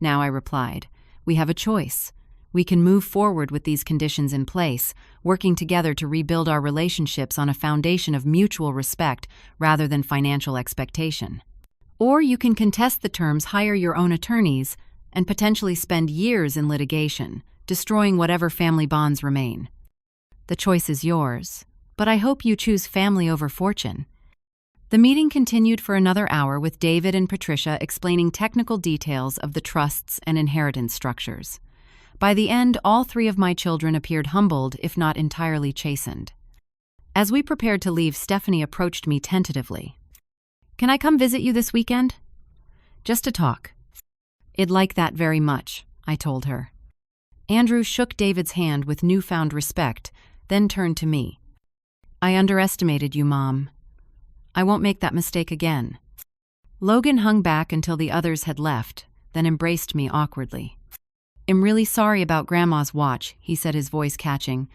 Now, I replied, we have a choice. We can move forward with these conditions in place, working together to rebuild our relationships on a foundation of mutual respect rather than financial expectation. Or you can contest the terms, hire your own attorneys, and potentially spend years in litigation, destroying whatever family bonds remain. The choice is yours, but I hope you choose family over fortune. The meeting continued for another hour with David and Patricia explaining technical details of the trusts and inheritance structures. By the end, all three of my children appeared humbled, if not entirely chastened. As we prepared to leave, Stephanie approached me tentatively. Can I come visit you this weekend? Just to talk. I'd like that very much, I told her. Andrew shook David's hand with newfound respect, then turned to me. I underestimated you, Mom. I won't make that mistake again. Logan hung back until the others had left, then embraced me awkwardly. I'm really sorry about Grandma's watch, he said, his voice catching.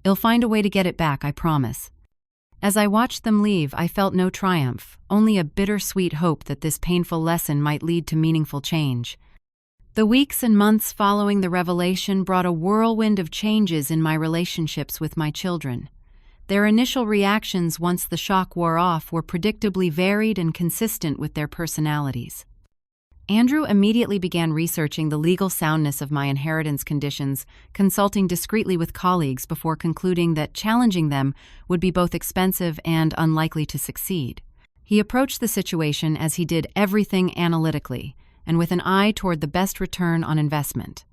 I'll find a way to get it back, I promise. As I watched them leave, I felt no triumph, only a bittersweet hope that this painful lesson might lead to meaningful change. The weeks and months following the revelation brought a whirlwind of changes in my relationships with my children. Their initial reactions once the shock wore off were predictably varied and consistent with their personalities. Andrew immediately began researching the legal soundness of my inheritance conditions, consulting discreetly with colleagues before concluding that challenging them would be both expensive and unlikely to succeed. He approached the situation as he did everything analytically, and with an eye toward the best return on investment.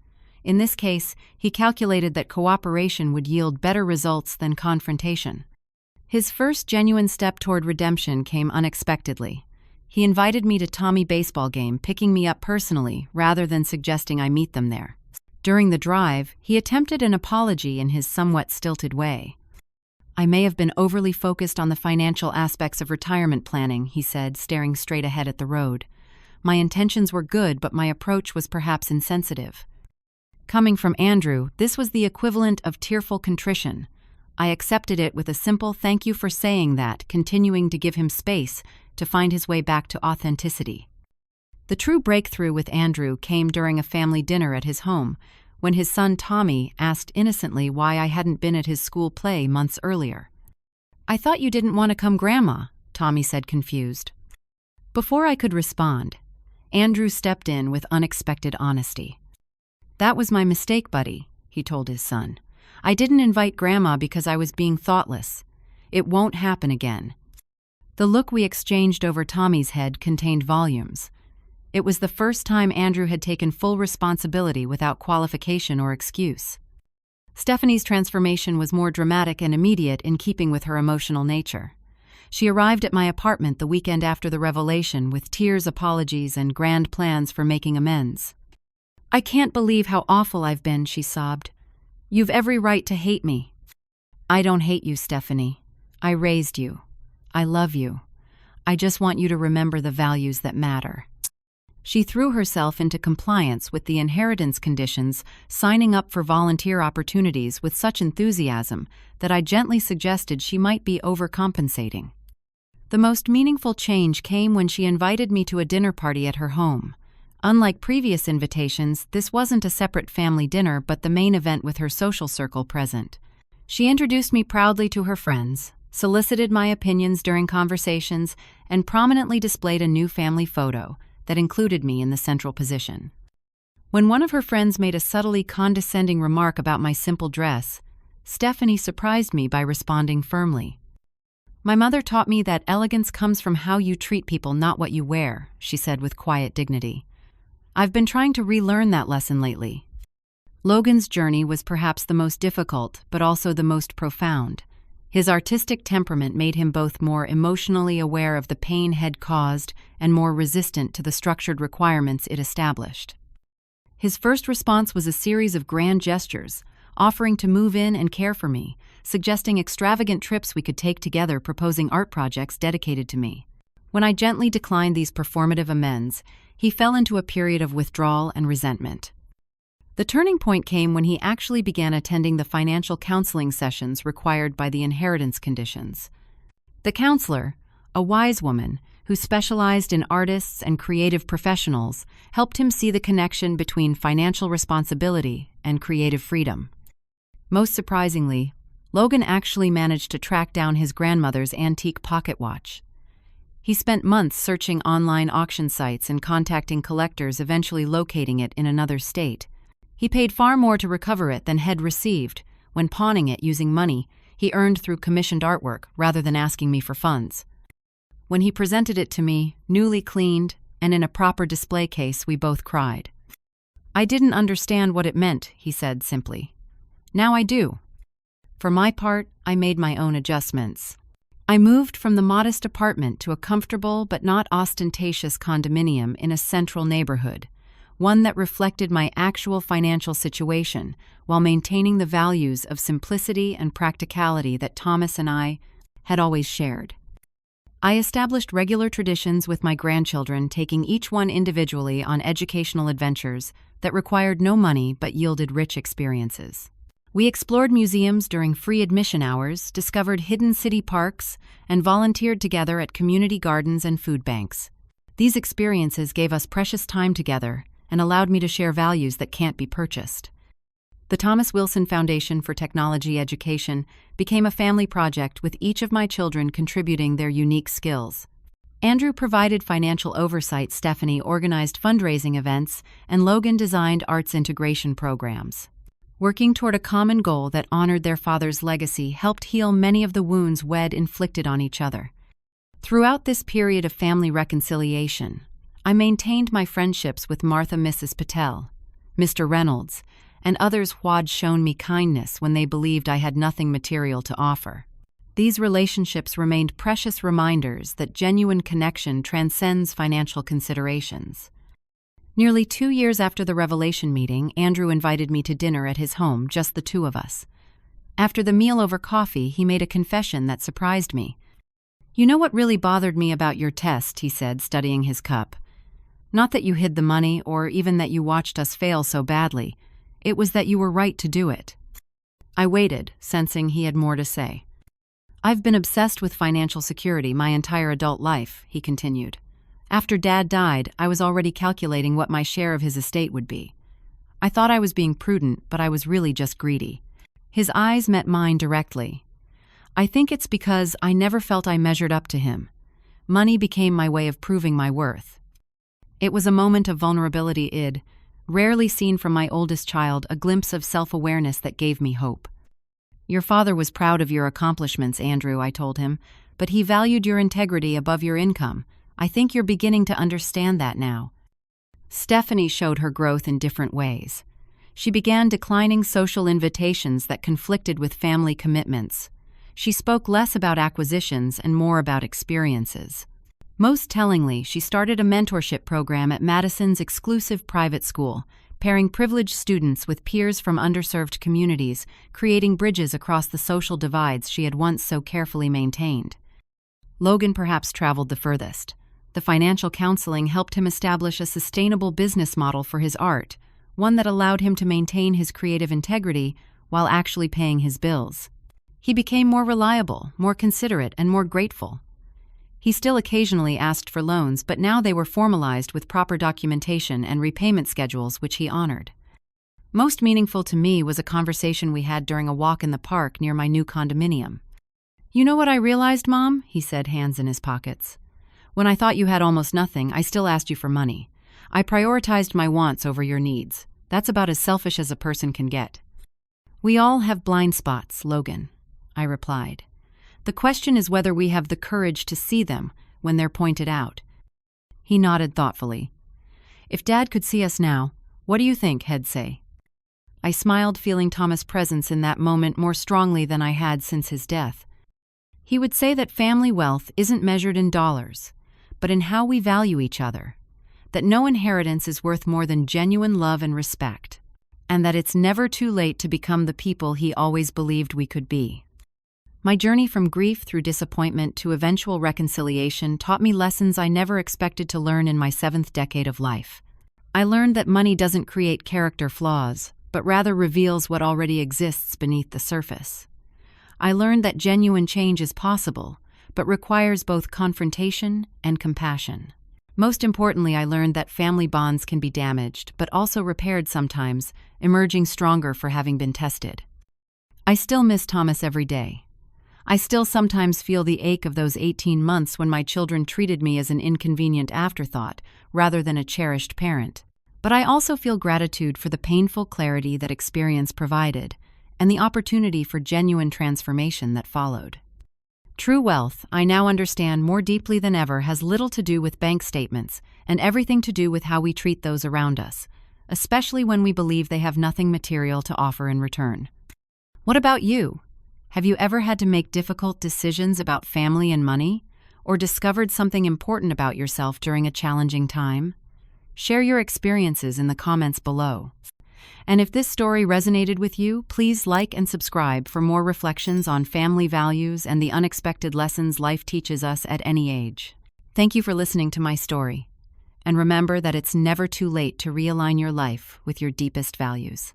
In this case, he calculated that cooperation would yield better results than confrontation. His first genuine step toward redemption came unexpectedly. He invited me to Tommy baseball game, picking me up personally rather than suggesting I meet them there. During the drive, he attempted an apology in his somewhat stilted way. I may have been overly focused on the financial aspects of retirement planning, he said, staring straight ahead at the road. My intentions were good, but my approach was perhaps insensitive. Coming from Andrew, this was the equivalent of tearful contrition. I accepted it with a simple thank you for saying that, continuing to give him space to find his way back to authenticity. The true breakthrough with Andrew came during a family dinner at his home, when his son Tommy asked innocently why I hadn't been at his school play months earlier. I thought you didn't want to come, Grandma, Tommy said, confused. Before I could respond, Andrew stepped in with unexpected honesty. That was my mistake, buddy, he told his son. I didn't invite Grandma because I was being thoughtless. It won't happen again. The look we exchanged over Tommy's head contained volumes. It was the first time Andrew had taken full responsibility without qualification or excuse. Stephanie's transformation was more dramatic and immediate, in keeping with her emotional nature. She arrived at my apartment the weekend after the revelation with tears, apologies, and grand plans for making amends. "I can't believe how awful I've been," she sobbed. "You've every right to hate me." "I don't hate you, Stephanie. I raised you. I love you. I just want you to remember the values that matter." She threw herself into compliance with the inheritance conditions, signing up for volunteer opportunities with such enthusiasm that I gently suggested she might be overcompensating. The most meaningful change came when she invited me to a dinner party at her home. Unlike previous invitations, this wasn't a separate family dinner but the main event with her social circle present. She introduced me proudly to her friends, solicited my opinions during conversations, and prominently displayed a new family photo that included me in the central position. When one of her friends made a subtly condescending remark about my simple dress, Stephanie surprised me by responding firmly. "My mother taught me that elegance comes from how you treat people, not what you wear," she said with quiet dignity. "I've been trying to relearn that lesson lately." Logan's journey was perhaps the most difficult, but also the most profound. His artistic temperament made him both more emotionally aware of the pain had caused and more resistant to the structured requirements it established. His first response was a series of grand gestures, offering to move in and care for me, suggesting extravagant trips we could take together, proposing art projects dedicated to me. When I gently declined these performative amends, he fell into a period of withdrawal and resentment. The turning point came when he actually began attending the financial counseling sessions required by the inheritance conditions. The counselor, a wise woman who specialized in artists and creative professionals, helped him see the connection between financial responsibility and creative freedom. Most surprisingly, Logan actually managed to track down his grandmother's antique pocket watch. He spent months searching online auction sites and contacting collectors, eventually locating it in another state. He paid far more to recover it than had received when pawning it using money he earned through commissioned artwork rather than asking me for funds. When he presented it to me, newly cleaned and in a proper display case, we both cried. "I didn't understand what it meant," he said simply. "Now I do." For my part, I made my own adjustments. I moved from the modest apartment to a comfortable but not ostentatious condominium in a central neighborhood, one that reflected my actual financial situation while maintaining the values of simplicity and practicality that Thomas and I had always shared. I established regular traditions with my grandchildren, taking each one individually on educational adventures that required no money but yielded rich experiences. We explored museums during free admission hours, discovered hidden city parks, and volunteered together at community gardens and food banks. These experiences gave us precious time together and allowed me to share values that can't be purchased. The Thomas Wilson Foundation for Technology Education became a family project with each of my children contributing their unique skills. Andrew provided financial oversight, Stephanie organized fundraising events, and Logan designed arts integration programs. Working toward a common goal that honored their father's legacy helped heal many of the wounds we'd inflicted on each other. Throughout this period of family reconciliation, I maintained my friendships with Martha Mrs. Patel, Mr. Reynolds, and others who'd shown me kindness when they believed I had nothing material to offer. These relationships remained precious reminders that genuine connection transcends financial considerations. Nearly 2 years after the Revelation meeting, Andrew invited me to dinner at his home, just the two of us. After the meal over coffee, he made a confession that surprised me. "You know what really bothered me about your test," he said, studying his cup. "Not that you hid the money or even that you watched us fail so badly. It was that you were right to do it." I waited, sensing he had more to say. "I've been obsessed with financial security my entire adult life," he continued. "After Dad died, I was already calculating what my share of his estate would be. I thought I was being prudent, but I was really just greedy." His eyes met mine directly. "I think it's because I never felt I measured up to him. Money became my way of proving my worth." It was a moment of vulnerability rarely seen from my oldest child, a glimpse of self-awareness that gave me hope. "Your father was proud of your accomplishments, Andrew," I told him, "but he valued your integrity above your income. I think you're beginning to understand that now." Stephanie showed her growth in different ways. She began declining social invitations that conflicted with family commitments. She spoke less about acquisitions and more about experiences. Most tellingly, she started a mentorship program at Madison's exclusive private school, pairing privileged students with peers from underserved communities, creating bridges across the social divides she had once so carefully maintained. Logan perhaps traveled the furthest. The financial counseling helped him establish a sustainable business model for his art, one that allowed him to maintain his creative integrity while actually paying his bills. He became more reliable, more considerate, and more grateful. He still occasionally asked for loans, but now they were formalized with proper documentation and repayment schedules which he honored. Most meaningful to me was a conversation we had during a walk in the park near my new condominium. "You know what I realized, Mom?" he said, hands in his pockets. "When I thought you had almost nothing, I still asked you for money. I prioritized my wants over your needs. That's about as selfish as a person can get." "We all have blind spots, Logan," I replied. "The question is whether we have the courage to see them when they're pointed out." He nodded thoughtfully. "If Dad could see us now, what do you think he'd say?" I smiled, feeling Thomas' presence in that moment more strongly than I had since his death. He would say that family wealth isn't measured in dollars, but in how we value each other, that no inheritance is worth more than genuine love and respect, and that it's never too late to become the people he always believed we could be. My journey from grief through disappointment to eventual reconciliation taught me lessons I never expected to learn in my 7th decade of life. I learned that money doesn't create character flaws, but rather reveals what already exists beneath the surface. I learned that genuine change is possible, but requires both confrontation and compassion. Most importantly, I learned that family bonds can be damaged, but also repaired sometimes, emerging stronger for having been tested. I still miss Thomas every day. I still sometimes feel the ache of those 18 months when my children treated me as an inconvenient afterthought rather than a cherished parent. But I also feel gratitude for the painful clarity that experience provided and the opportunity for genuine transformation that followed. True wealth, I now understand more deeply than ever, has little to do with bank statements and everything to do with how we treat those around us, especially when we believe they have nothing material to offer in return. What about you? Have you ever had to make difficult decisions about family and money, or discovered something important about yourself during a challenging time? Share your experiences in the comments below. And if this story resonated with you, please like and subscribe for more reflections on family values and the unexpected lessons life teaches us at any age. Thank you for listening to my story. And remember that it's never too late to realign your life with your deepest values.